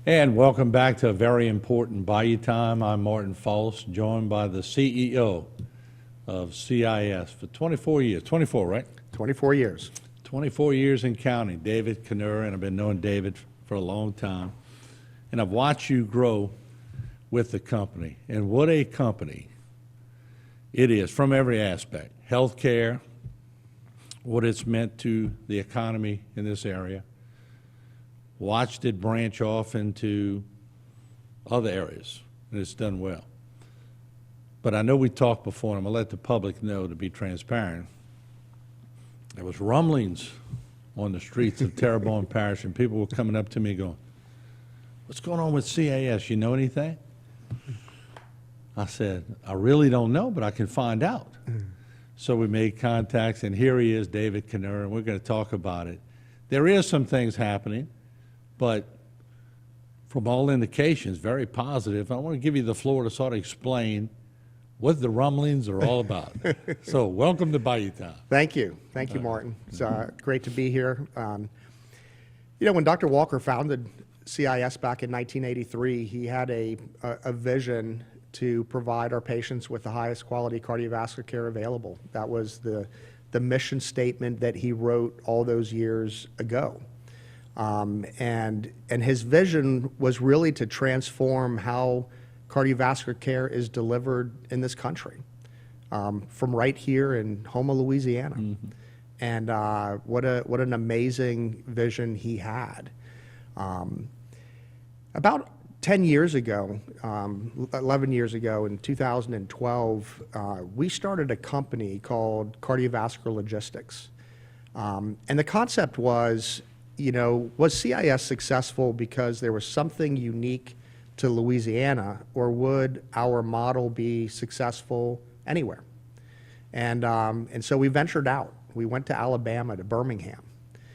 And welcome back to a very important Bayou Time. I'm Martin Faust, joined by the CEO of CIS for 24 years. 24, right? 24 years. 24 years in counting. David Knurr, and I've been knowing David for a long time. And I've watched you grow with the company. And what a company it is from every aspect. Healthcare, what it's meant to the economy in this area. Watched it branch off into other areas, and it's done well. But I know we talked before, and I'm going to let the public know, to be transparent. There was rumblings on the streets of Terrebonne Parish, and people were coming up to me going, "What's going on with CIS? You know anything?" I said, "I really don't know, but I can find out." So we made contacts, and here he is, David Knurr, and we're going to talk about it. There is some things happening, but from all indications, very positive. I want to give you the floor to sort of explain what the rumblings are all about. So welcome to Bayou Time. Thank you. Thank you, Martin. It's great to be here. When Dr. Walker founded CIS back in 1983, he had a vision to provide our patients with the highest quality cardiovascular care available. That was the mission statement that he wrote all those years ago. And his vision was really to transform how cardiovascular care is delivered in this country, from right here in Houma, Louisiana. Mm-hmm. And what an amazing vision he had. About 10 years ago, 11 years ago, in 2012, we started a company called Cardiovascular Logistics. And the concept was, was CIS successful because there was something unique to Louisiana, or would our model be successful anywhere? And so we ventured out. We went to Alabama, to Birmingham.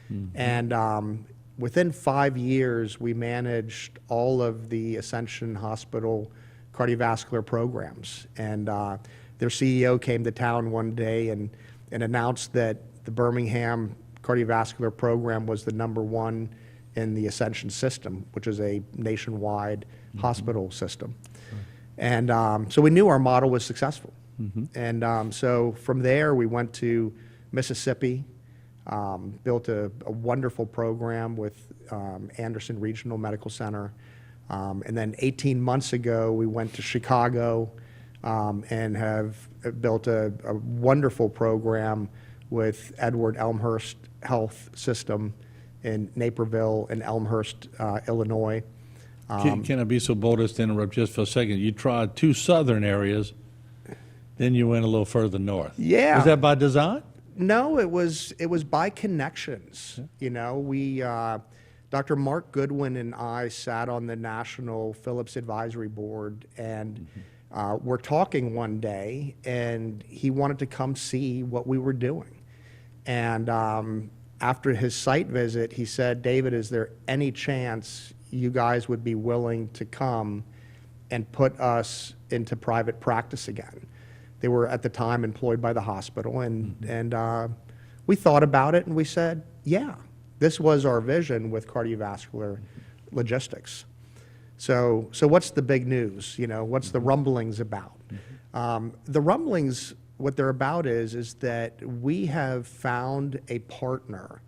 Mm-hmm. And within 5 years, we managed all of the Ascension Hospital cardiovascular programs. And their CEO came to town one day and announced that the Birmingham cardiovascular program was the #1 in the Ascension system, which is a nationwide hospital system. And so we knew our model was successful. Mm-hmm. And so from there, we went to Mississippi, built a wonderful program with Anderson Regional Medical Center. And then 18 months ago, we went to Chicago and have built a wonderful program with Edward Elmhurst Health System in Naperville and Elmhurst, Illinois. Can I be so bold as to interrupt just for a second? You tried 2 southern areas, then you went a little further north. Yeah. Was that by design? No, it was by connections. Yeah. Dr. Mark Goodwin and I sat on the National Phillips Advisory Board, and we're talking one day, and he wanted to come see what we were doing. And after his site visit, he said, "David, is there any chance you guys would be willing to come and put us into private practice again?" They were at the time employed by the hospital, and we thought about it, and we said, yeah, this was our vision with cardiovascular logistics. So what's the big news? What's the rumblings about? The rumblings, what they're about is that we have found a partner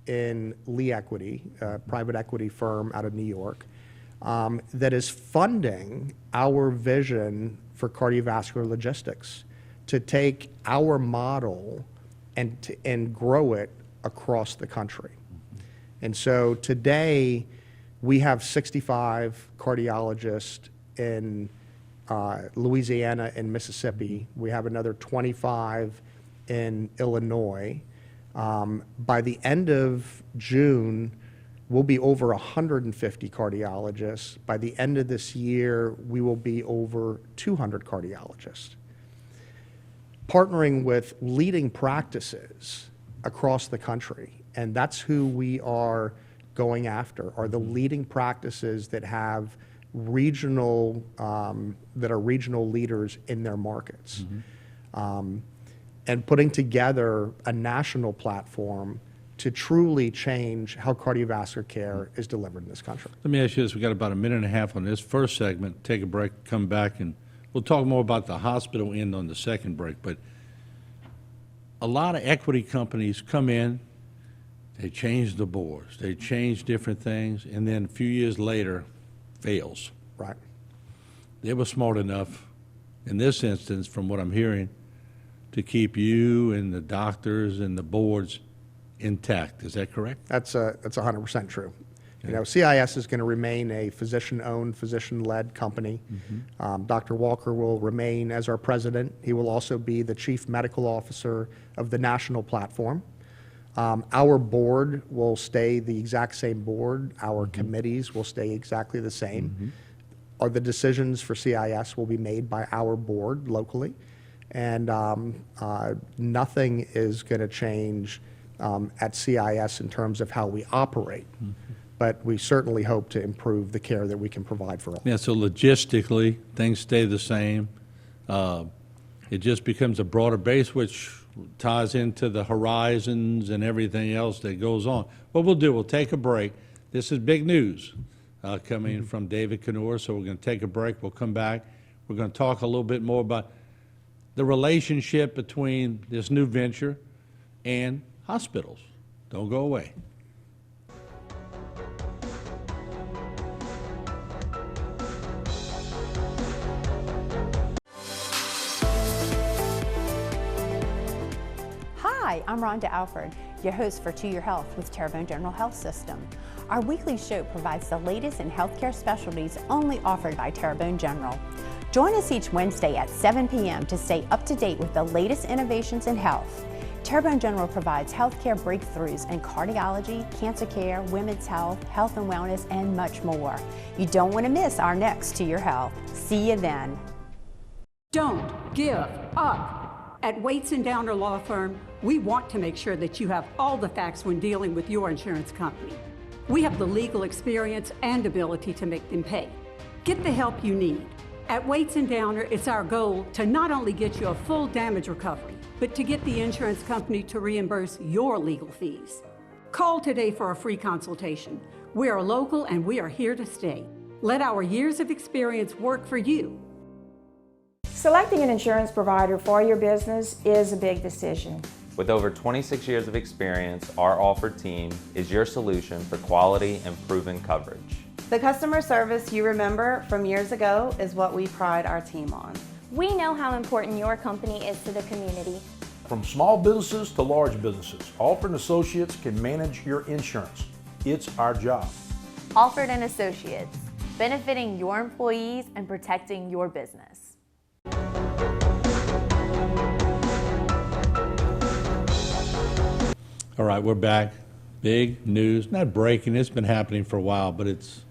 in Lee Equity, a private equity firm out of New York, that is funding our vision for cardiovascular logistics, to take our model and grow it across the country. And so today, we have 65 cardiologists in Louisiana and Mississippi. We have another 25 in Illinois. By the end of June, we'll be over 150 cardiologists. By the end of this year, we will be over 200 cardiologists. Partnering with leading practices across the country, and that's who we are going after, are the leading practices that have regional, that are regional leaders in their markets. Mm-hmm. And putting together a national platform to truly change how cardiovascular care is delivered in this country. Let me ask you this. We got about a minute and a half on this first segment. Take a break, come back, and we'll talk more about the hospital end on the second break. But a lot of equity companies come in, they change the boards, they change different things, and then a few years later, fails. Right. They were smart enough, in this instance, from what I'm hearing, to keep you and the doctors and the boards intact. Is that correct? That's 100% true. You know, CIS is going to remain a physician-owned, physician-led company. Dr. Walker will remain as our president. He will also be the chief medical officer of the national platform. Our board will stay the exact same board. Our committees will stay exactly the same. The decisions for CIS will be made by our board locally, and nothing is going to change at CIS in terms of how we operate. But we certainly hope to improve the care that we can provide for all. Yeah, so logistically, things stay the same. It just becomes a broader base, which ties into the horizons and everything else that goes on. What we'll do, we'll take a break. This is big news coming from David Canor, so we're going to take a break. We'll come back. We're going to talk a little bit more about the relationship between this new venture and hospitals. Don't go away. Hi, I'm Rhonda Alford, your host for To Your Health with Terrebonne General Health System. Our weekly show provides the latest in healthcare specialties only offered by Terrebonne General. Join us each Wednesday at 7 p.m. to stay up to date with the latest innovations in health. Terrebonne General provides healthcare breakthroughs in cardiology, cancer care, women's health, health and wellness, and much more. You don't want to miss our next To Your Health. See you then. Don't give up. At Waits & Downer Law Firm, we want to make sure that you have all the facts when dealing with your insurance company. We have the legal experience and ability to make them pay. Get the help you need. At Waits & Downer, it's our goal to not only get you a full damage recovery, but to get the insurance company to reimburse your legal fees. Call today for a free consultation. We are local and we are here to stay. Let our years of experience work for you. Selecting an insurance provider for your business is a big decision. With over 26 years of experience, our offered team is your solution for quality and proven coverage. The customer service you remember from years ago is what we pride our team on. We know how important your company is to the community. From small businesses to large businesses, Alford & Associates can manage your insurance. It's our job. Alford & Associates, benefiting your employees and protecting your business. All right, we're back. Big news, not breaking, it's been happening for a while, but it's,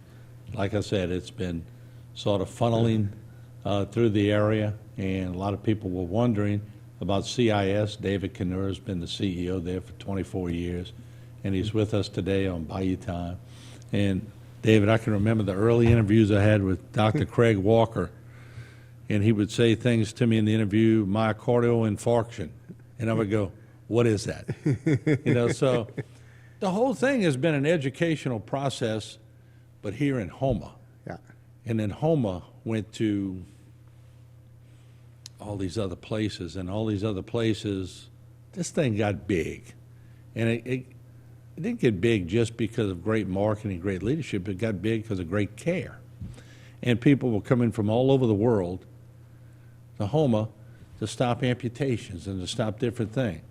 like I said, it's been sort of funneling through the area, and a lot of people were wondering about CIS. David Canor has been the CEO there for 24 years, and he's with us today on Bayou Time. And David, I can remember the early interviews I had with Dr. Craig Walker, and he would say things to me in the interview, myocardial infarction, and I would go, what is that? You know, so the whole thing has been an educational process, but here in Houma. Yeah. And then Houma went to all these other places, and all these other places, this thing got big. And it didn't get big just because of great marketing, great leadership. It got big because of great care. And people were coming from all over the world to Houma to stop amputations and to stop different things.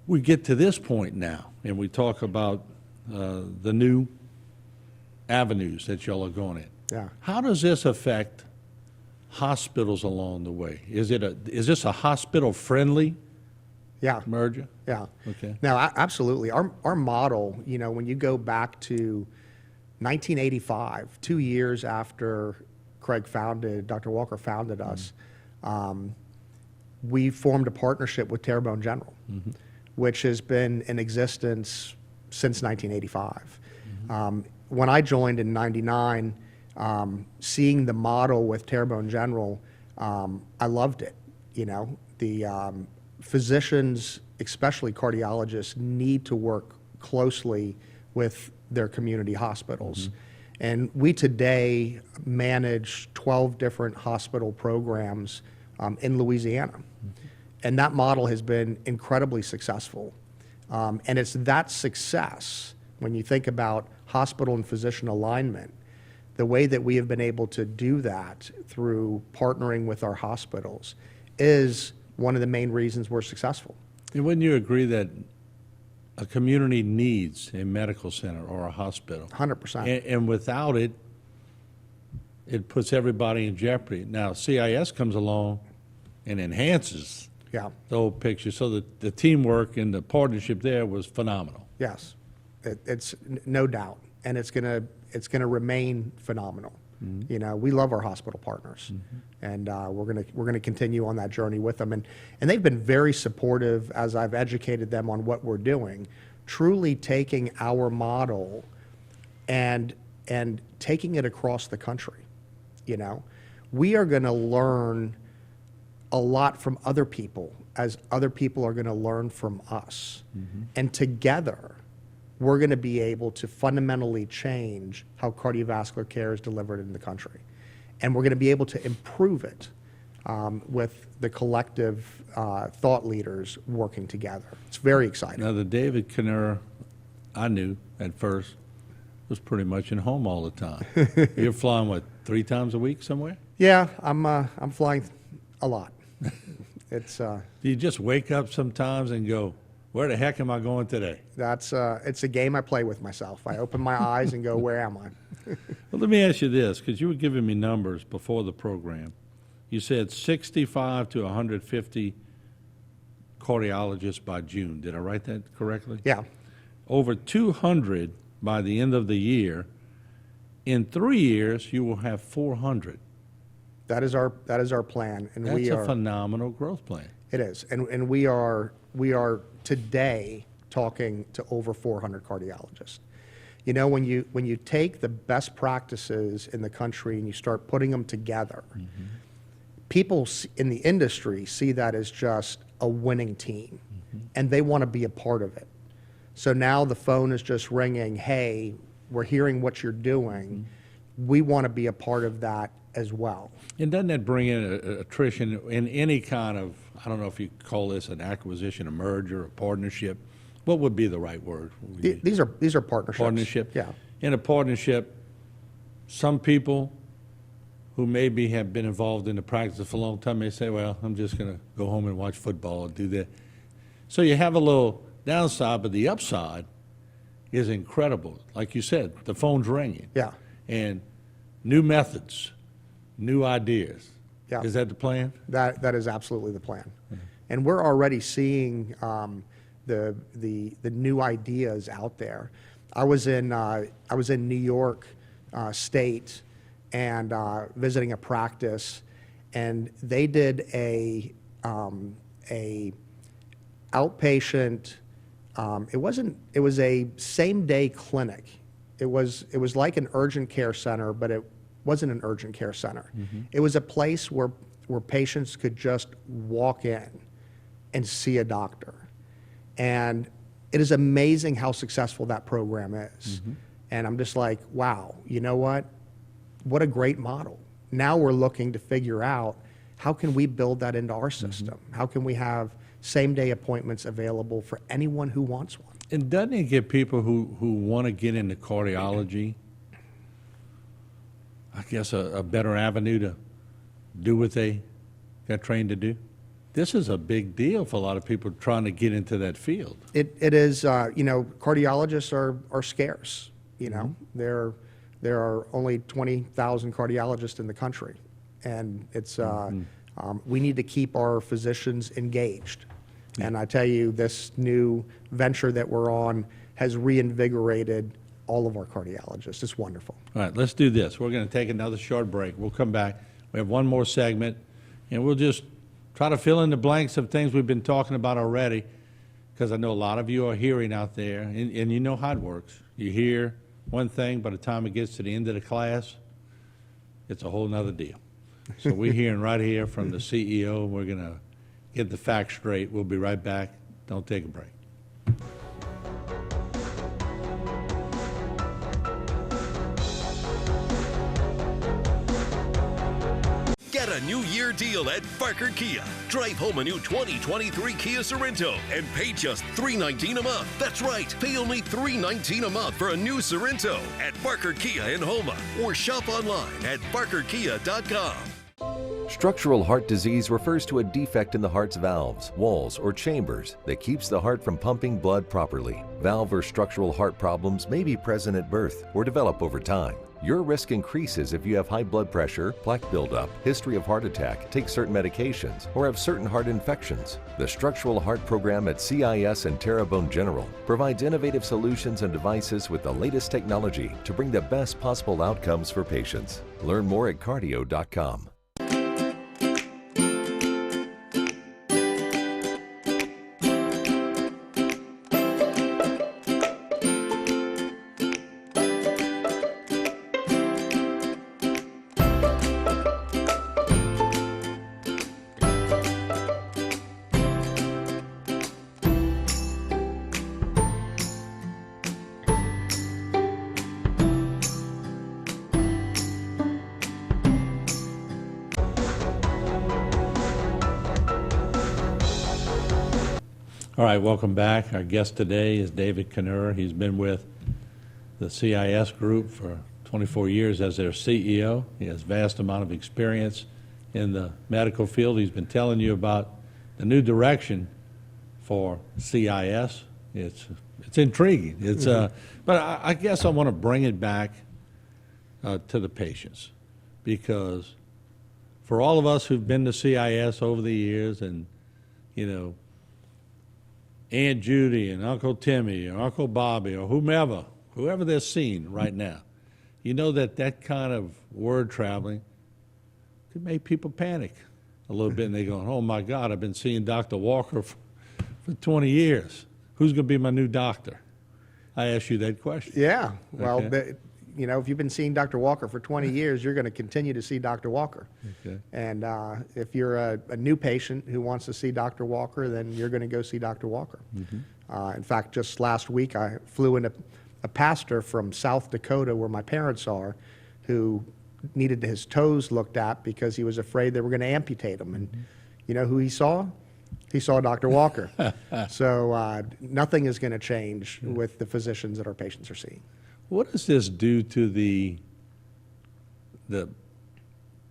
We get to this point now, and we talk about the new avenues that y'all are going in. Yeah. How does this affect hospitals along the way? Is this a hospital-friendly Yeah. merger? Yeah. Okay. No, absolutely. Our model, you know, when you go back to 1985, 2 years after Dr. Walker founded us, we formed a partnership with Terrebonne General, which has been in existence since 1985. When I joined in '99, seeing the model with Terrebonne General, I loved it. You know, the physicians especially cardiologists, need to work closely with their community hospitals. And we today manage 12 different hospital programs in Louisiana. And that model has been incredibly successful. And it's that success, when you think about hospital and physician alignment, the way that we have been able to do that through partnering with our hospitals is one of the main reasons we're successful. And wouldn't you agree that a community needs a medical center or a hospital? 100%. And without it, it puts everybody in jeopardy. Now, CIS comes along and enhances Yeah. the whole picture. So the teamwork and the partnership there was phenomenal. Yes, it's no doubt, and it's gonna remain phenomenal. You know, we love our hospital partners, and we're gonna continue on that journey with them, and they've been very supportive as I've educated them on what we're doing, truly taking our model and taking it across the country. You know, we are gonna learn a lot from other people as other people are gonna learn from us, and together we're going to be able to fundamentally change how cardiovascular care is delivered in the country. And we're going to be able to improve it with the collective thought leaders working together. It's very exciting. Now, the David Knurr I knew at first was pretty much in home all the time. You're flying, what, 3 times a week somewhere? Yeah, I'm flying a lot. It's Do you just wake up sometimes and go, where the heck am I going today? it's a game I play with myself. I open my eyes and go, where am I? Well, let me ask you this, because you were giving me numbers before the program. You said 65 to 150 cardiologists by June. Did I write that correctly? Yeah, Over 200 by the end of the year. In 3 years, you will have 400. that is our plan, and That's we a are. phenomenal growth plan. It is, and we are today talking to over 400 cardiologists. You know, when you take the best practices in the country and you start putting them together, people in the industry see that as just a winning team, and they want to be a part of it. So now the phone is just ringing, hey, we're hearing what you're doing. We want to be a part of that as well. And doesn't that bring in attrition in any kind of, I don't know if you call this an acquisition, a merger, a partnership? What would be the right word? These are partnerships. Partnership? Yeah. In a partnership, some people who maybe have been involved in the practice for a long time may say, well, I'm just going to go home and watch football and do that. So you have a little downside, but the upside is incredible. Like you said, the phone's ringing. Yeah. And new methods, new ideas. Yeah. Is that the plan? That is absolutely the plan, and we're already seeing the new ideas out there. I was in New York State and visiting a practice, and they did a outpatient. It was a same day clinic. It was like an urgent care center, but it wasn't an urgent care center. It was a place where patients could just walk in and see a doctor. And it is amazing how successful that program is. And I'm just like, wow, you know what? What a great model. Now we're looking to figure out how can we build that into our system? How can we have same-day appointments available for anyone who wants one? And doesn't it give people who want to get into cardiology, I guess, a better avenue to do what they got trained to do? This is a big deal for a lot of people trying to get into that field. It is, you know, cardiologists are scarce. You know, there are only 20,000 cardiologists in the country, and it's we need to keep our physicians engaged. And I tell you, this new venture that we're on has reinvigorated all of our cardiologists. It's wonderful. All right, let's do this. We're going to take another short break. We'll come back. We have one more segment, and we'll just try to fill in the blanks of things we've been talking about already, because I know a lot of you are hearing out there, and you know how it works. You hear one thing, by the time it gets to the end of the class, it's a whole nother deal. So we're hearing right here from the CEO. We're going to get the facts straight. We'll be right back Don't take a break. Get a new year deal at Barker Kia. Drive home a new 2023 Kia Sorento and pay just $319 a month. That's right, pay only $319 a month for a new Sorento at Barker Kia in Houma, or shop online at barkerkia.com. Structural heart disease refers to a defect in the heart's valves, walls, or chambers that keeps the heart from pumping blood properly. Valve or structural heart problems may be present at birth or develop over time. Your risk increases if you have high blood pressure, plaque buildup, history of heart attack, take certain medications, or have certain heart infections. The Structural Heart Program at CIS and Terrebonne General provides innovative solutions and devices with the latest technology to bring the best possible outcomes for patients. Learn more at cardio.com. All right, welcome back. Our guest today is David Knurr. He's been with the CIS group for 24 years as their CEO. He has vast amount of experience in the medical field. He's been telling you about the new direction for CIS. It's intriguing. It's but I guess I want to bring it back to the patients, because for all of us who've been to CIS over the years, and you know, Aunt Judy and Uncle Timmy or Uncle Bobby or whoever they're seeing right now, you know that kind of word traveling could make people panic a little bit, and they're going, oh my God, I've been seeing Dr. Walker for 20 years. Who's going to be my new doctor? I asked you that question. Yeah, well, Okay. If you've been seeing Dr. Walker for 20 years, you're going to continue to see Dr. Walker. Okay. And if you're a new patient who wants to see Dr. Walker, then you're going to go see Dr. Walker. In fact, just last week, I flew in a pastor from South Dakota, where my parents are, who needed his toes looked at because he was afraid they were going to amputate him. And you know who he saw? He saw Dr. Walker. So nothing is going to change with the physicians that our patients are seeing. What does this do to the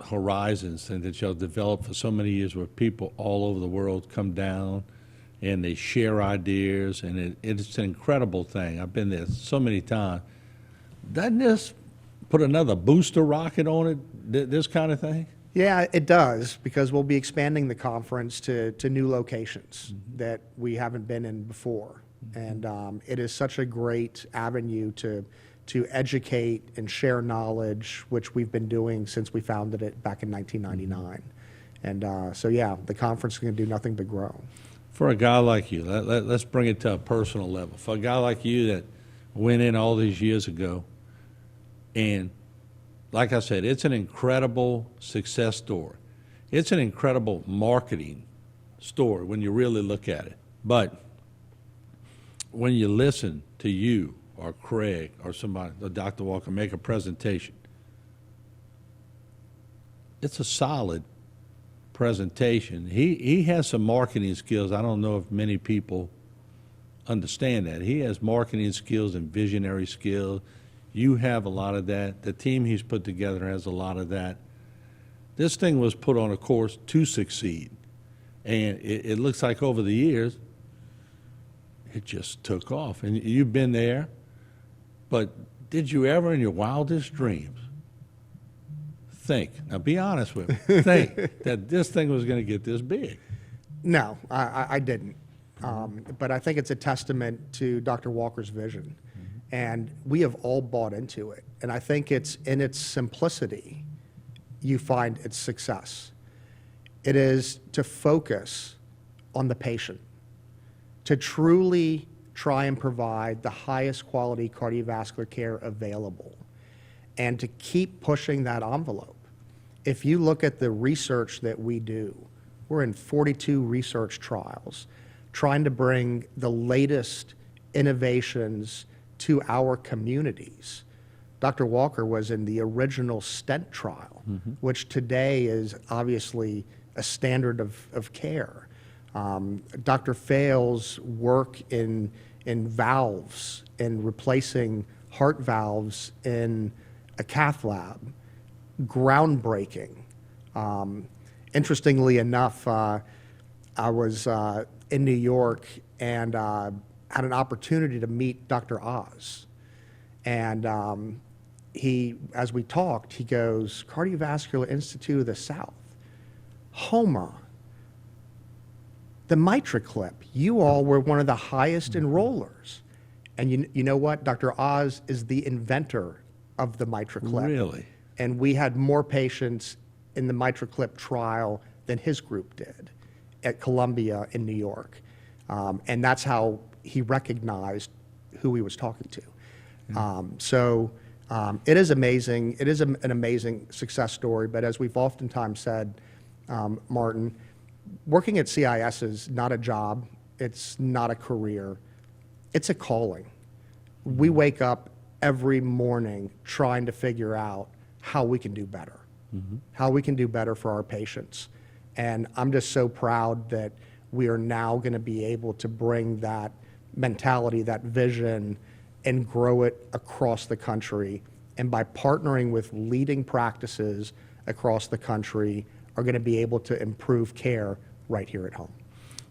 horizons that y'all developed for so many years, where people all over the world come down and they share ideas, and it's an incredible thing. I've been there so many times. Doesn't this put another booster rocket on it, this kind of thing? Yeah, it does, because we'll be expanding the conference to new locations that we haven't been in before. And it is such a great avenue to educate and share knowledge, which we've been doing since we founded it back in 1999. And so, yeah, the conference is going to do nothing but grow. For a guy like you, let's bring it to a personal level. For a guy like you that went in all these years ago, and like I said, it's an incredible success story. It's an incredible marketing story when you really look at it. But when you listen to you or Craig or somebody, or Dr. Walker, make a presentation, it's a solid presentation. He has some marketing skills. I don't know if many people understand that. He has marketing skills and visionary skills. You have a lot of that. The team he's put together has a lot of that. This thing was put on a course to succeed. And it looks like over the years, it just took off. And you've been there, but did you ever in your wildest dreams think, now be honest with me, think that this thing was going to get this big? No, I didn't. But I think it's a testament to Dr. Walker's vision. And we have all bought into it. And I think it's in its simplicity, you find its success. It is to focus on the patient, to truly try and provide the highest quality cardiovascular care available, and to keep pushing that envelope. If you look at the research that we do, we're in 42 research trials, trying to bring the latest innovations to our communities. Dr. Walker was in the original stent trial, which today is obviously a standard of care. Dr. Fales' work in valves and replacing heart valves in a cath lab, groundbreaking. Interestingly enough, I was in New York and had an opportunity to meet Dr. Oz. And as we talked, he goes, Cardiovascular Institute of the South, Houma, the MitraClip, you all were one of the highest enrollers. And you know what? Dr. Oz is the inventor of the MitraClip. Really? And we had more patients in the MitraClip trial than his group did at Columbia in New York. And that's how he recognized who he was talking to. So it is amazing. It is an amazing success story. But as we've oftentimes said, Martin, working at CIS is not a job. It's not a career. It's a calling. We wake up every morning trying to figure out how we can do better, how we can do better for our patients. And I'm just so proud that we are now going to be able to bring that mentality, that vision, and grow it across the country. And by partnering with leading practices across the country, are going to be able to improve care right here at home.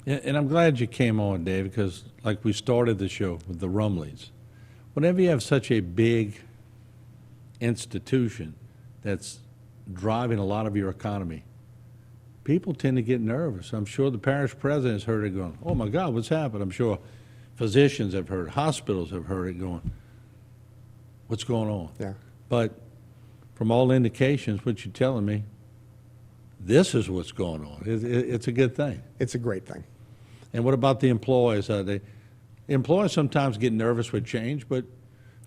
Yeah, and I'm glad you came on, Dave, because like we started the show with the Rumleys, whenever you have such a big institution that's driving a lot of your economy, people tend to get nervous. I'm sure the parish president's heard it going, oh my God, what's happened? I'm sure physicians have heard, hospitals have heard it going, what's going on? Yeah. But from all indications, what you're telling me, this is what's going on. It's a good thing. It's a great thing. And what about the employees? Employees sometimes get nervous with change, but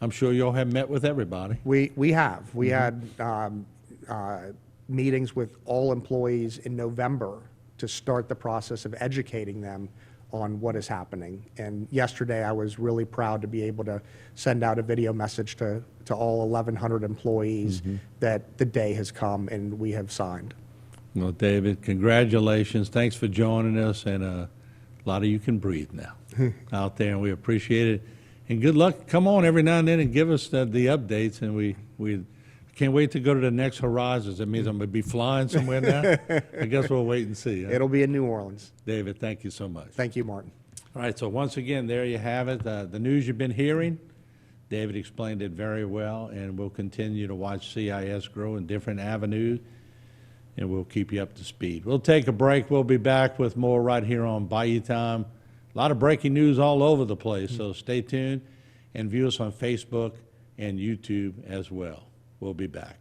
I'm sure you all have met with everybody. We have. We had meetings with all employees in November to start the process of educating them on what is happening. And yesterday I was really proud to be able to send out a video message to all 1,100 employees that the day has come and we have signed. Well, David, congratulations. Thanks for joining us, and a lot of you can breathe now out there, and we appreciate it. And good luck. Come on every now and then and give us the updates, and we can't wait to go to the next horizons. That means I'm going to be flying somewhere now. I guess we'll wait and see. Huh? It'll be in New Orleans. David, thank you so much. Thank you, Martin. All right, so once again, there you have it. The news you've been hearing, David explained it very well, and we'll continue to watch CIS grow in different avenues, and we'll keep you up to speed. We'll take a break. We'll be back with more right here on Bayou Time. A lot of breaking news all over the place, so stay tuned and view us on Facebook and YouTube as well. We'll be back.